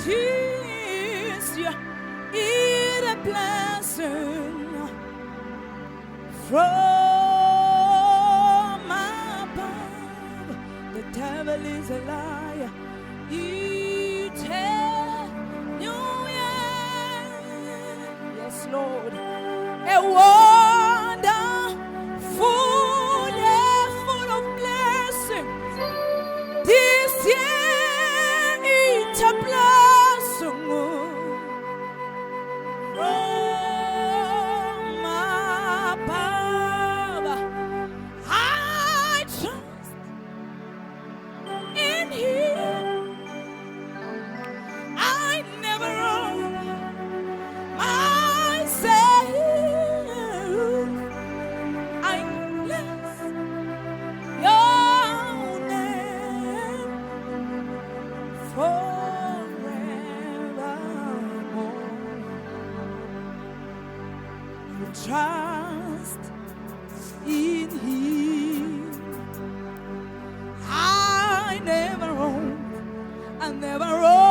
This is a blessing from above. The devil is a liar. Yes, Lord. A wonderful year full of blessings. This year it's a blessing from above. I trust in Him. I never wrong myself. I bless your name forevermore. You trust in Him. I never wrong. I never wrong.